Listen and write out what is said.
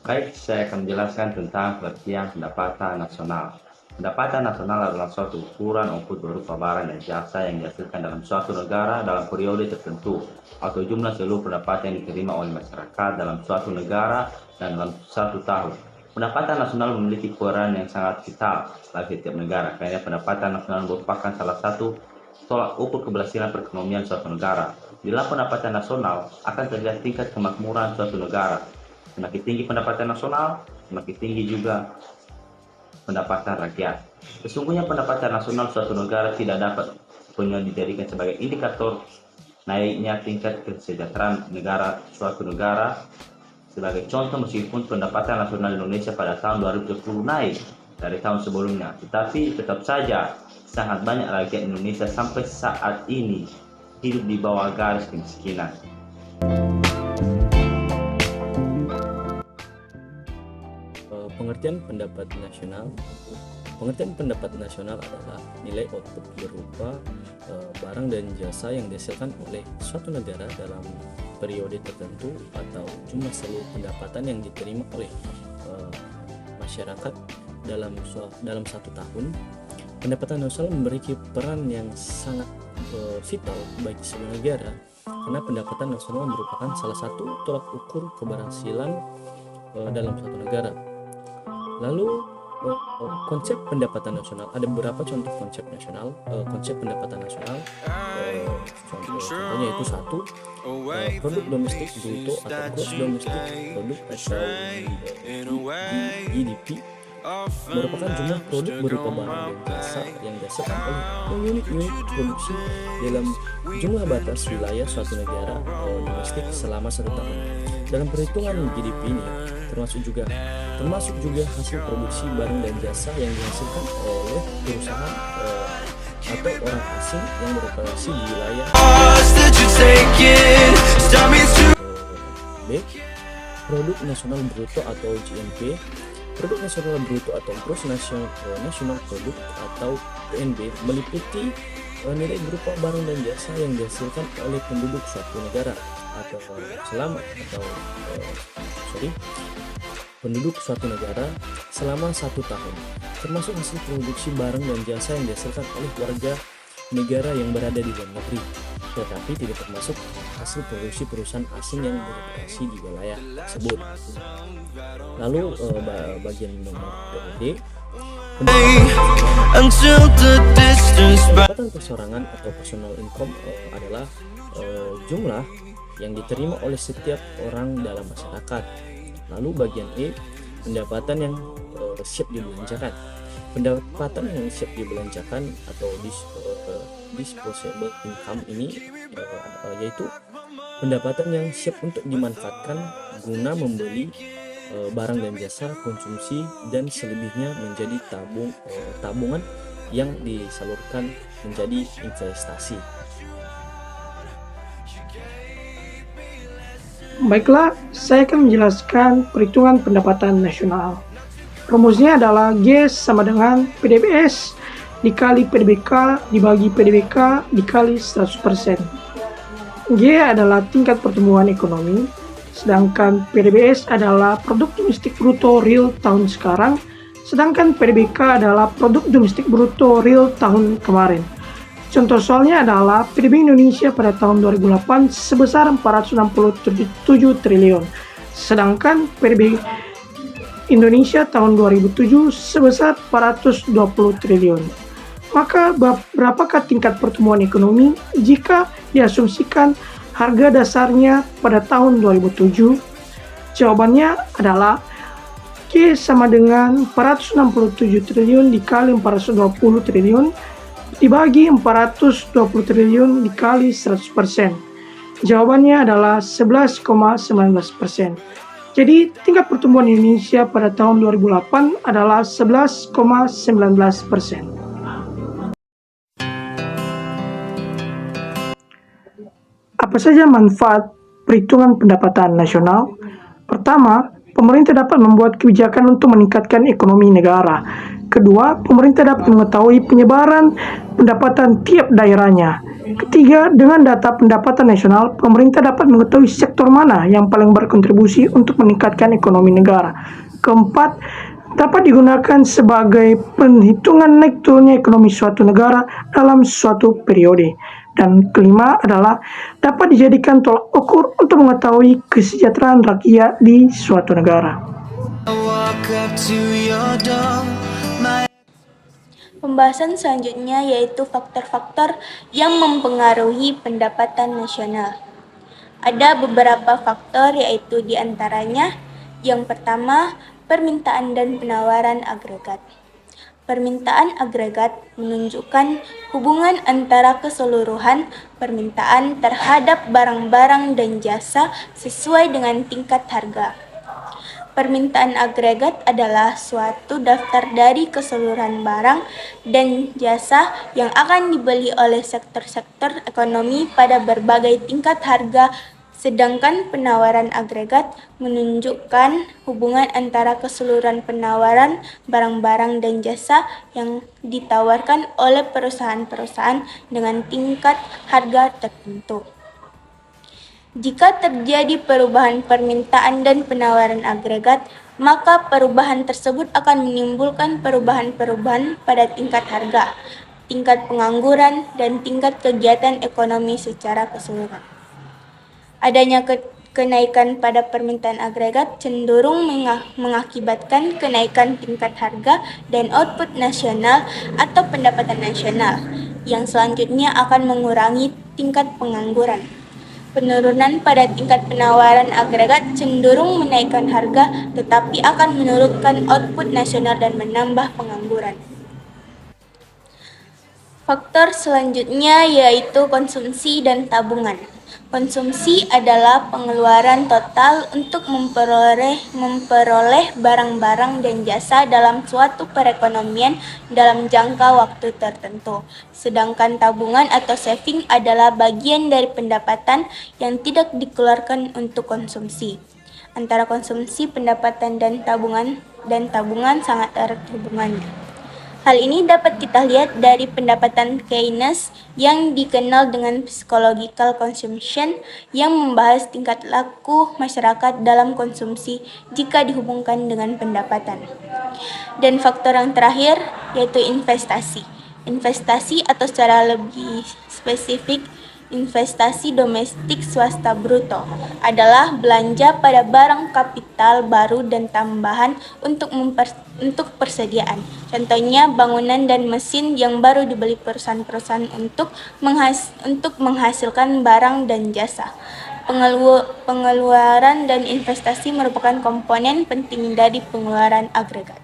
Baik, saya akan menjelaskan tentang pengertian pendapatan nasional. Pendapatan nasional adalah suatu ukuran output berupa barang dan jasa yang dihasilkan dalam suatu negara dalam periode tertentu, atau jumlah seluruh pendapatan yang diterima oleh masyarakat dalam suatu negara dan dalam satu tahun. Pendapatan nasional memiliki peran yang sangat vital bagi setiap negara, karena pendapatan nasional merupakan salah satu tolak ukur keberhasilan perekonomian suatu negara. Di dalam pendapatan nasional akan terlihat tingkat kemakmuran suatu negara. Semakin tinggi pendapatan nasional, semakin tinggi juga pendapatan rakyat. Sesungguhnya pendapatan nasional suatu negara tidak dapat sepenuhnya dijadikan sebagai indikator naiknya tingkat kesejahteraan negara suatu negara. Sebagai contoh, meskipun pendapatan nasional Indonesia pada tahun 2020 naik dari tahun sebelumnya, tetapi tetap saja sangat banyak rakyat Indonesia sampai saat ini hidup di bawah garis kemiskinan. Pengertian pendapat nasional. Pengertian pendapat nasional adalah nilai output berupa barang dan jasa yang dihasilkan oleh suatu negara dalam periode tertentu atau jumlah seluruh pendapatan yang diterima oleh masyarakat dalam satu tahun. Pendapatan nasional memiliki peran yang sangat vital bagi sebuah negara, karena pendapatan nasional merupakan salah satu tolak ukur keberhasilan dalam suatu negara. Lalu konsep pendapatan nasional, ada beberapa contoh konsep pendapatan nasional. Contohnya itu satu, produk domestik bruto atau gross domestic product atau GDP merupakan jumlah produk berupa barang dan jasa yang dihasilkan oleh unit-unit produksi dalam jumlah batas wilayah suatu negara domestik selama satu tahun. Dalam perhitungan GDP ini termasuk juga hasil produksi barang dan jasa yang dihasilkan oleh perusahaan atau orang asing yang beroperasi di wilayah. B. Produk nasional bruto atau GNP. Produk nasional bruto atau gross national product atau PNB meliputi nilai berupa barang dan jasa yang dihasilkan oleh penduduk suatu negara penduduk suatu negara selama satu tahun, termasuk hasil produksi barang dan jasa yang dihasilkan oleh warga negara yang berada di dalam negeri, tetapi tidak termasuk hasil produksi perusahaan asing yang beroperasi di wilayah tersebut. Lalu bagian nomor D, pendapatan persorangan atau personal income adalah jumlah yang diterima oleh setiap orang dalam masyarakat. Lalu bagian E, pendapatan yang siap dibelanjakan. Pendapatan yang siap dibelanjakan atau disposable income ini yaitu pendapatan yang siap untuk dimanfaatkan guna membeli barang dan jasa konsumsi dan selebihnya menjadi tabungan yang disalurkan menjadi investasi. Baiklah, saya akan menjelaskan perhitungan pendapatan nasional. Rumusnya adalah G sama dengan PDBS dikali PDBK dibagi PDBK dikali 100%. G adalah tingkat pertumbuhan ekonomi, sedangkan PDBS adalah produk domestik bruto real tahun sekarang, sedangkan PDBK adalah produk domestik bruto real tahun kemarin. Contoh soalnya adalah PDB Indonesia pada tahun 2008 sebesar 467 triliun, sedangkan PDB Indonesia tahun 2007 sebesar 420 triliun. Maka berapakah tingkat pertumbuhan ekonomi jika diasumsikan harga dasarnya pada tahun 2007? Jawabannya adalah Q sama dengan 467 triliun dikali 420 triliun dibagi 420 triliun dikali 100%. Jawabannya adalah 11,19%. Jadi tingkat pertumbuhan Indonesia pada tahun 2008 adalah 11,19%. Apa saja manfaat perhitungan pendapatan nasional? Pertama, pemerintah dapat membuat kebijakan untuk meningkatkan ekonomi negara. Kedua, pemerintah dapat mengetahui penyebaran pendapatan tiap daerahnya. Ketiga, dengan data pendapatan nasional, pemerintah dapat mengetahui sektor mana yang paling berkontribusi untuk meningkatkan ekonomi negara. Keempat, dapat digunakan sebagai penghitungan naik turunnya ekonomi suatu negara dalam suatu periode. Dan kelima adalah dapat dijadikan tolak ukur untuk mengetahui kesejahteraan rakyat di suatu negara. Pembahasan selanjutnya yaitu faktor-faktor yang mempengaruhi pendapatan nasional. Ada beberapa faktor yaitu diantaranya yang pertama, permintaan dan penawaran agregat. Permintaan agregat menunjukkan hubungan antara keseluruhan permintaan terhadap barang-barang dan jasa sesuai dengan tingkat harga. Permintaan agregat adalah suatu daftar dari keseluruhan barang dan jasa yang akan dibeli oleh sektor-sektor ekonomi pada berbagai tingkat harga, sedangkan penawaran agregat menunjukkan hubungan antara keseluruhan penawaran barang-barang dan jasa yang ditawarkan oleh perusahaan-perusahaan dengan tingkat harga tertentu. Jika terjadi perubahan permintaan dan penawaran agregat, maka perubahan tersebut akan menimbulkan perubahan-perubahan pada tingkat harga, tingkat pengangguran, dan tingkat kegiatan ekonomi secara keseluruhan. Adanya kenaikan pada permintaan agregat cenderung mengakibatkan kenaikan tingkat harga dan output nasional atau pendapatan nasional, yang selanjutnya akan mengurangi tingkat pengangguran. Penurunan pada tingkat penawaran agregat cenderung menaikkan harga, tetapi akan menurunkan output nasional dan menambah pengangguran. Faktor selanjutnya yaitu konsumsi dan tabungan. Konsumsi adalah pengeluaran total untuk memperoleh barang-barang dan jasa dalam suatu perekonomian dalam jangka waktu tertentu. Sedangkan tabungan atau saving adalah bagian dari pendapatan yang tidak dikeluarkan untuk konsumsi. Antara konsumsi, pendapatan, dan tabungan sangat erat hubungannya. Hal ini dapat kita lihat dari pendapatan Keynes yang dikenal dengan psychological consumption yang membahas tingkat laku masyarakat dalam konsumsi jika dihubungkan dengan pendapatan. Dan faktor yang terakhir yaitu investasi. Investasi atau secara lebih spesifik investasi domestik swasta bruto adalah belanja pada barang kapital baru dan tambahan untuk persediaan. Contohnya bangunan dan mesin yang baru dibeli perusahaan-perusahaan untuk menghasilkan barang dan jasa. Pengeluaran dan investasi merupakan komponen penting dari pengeluaran agregat.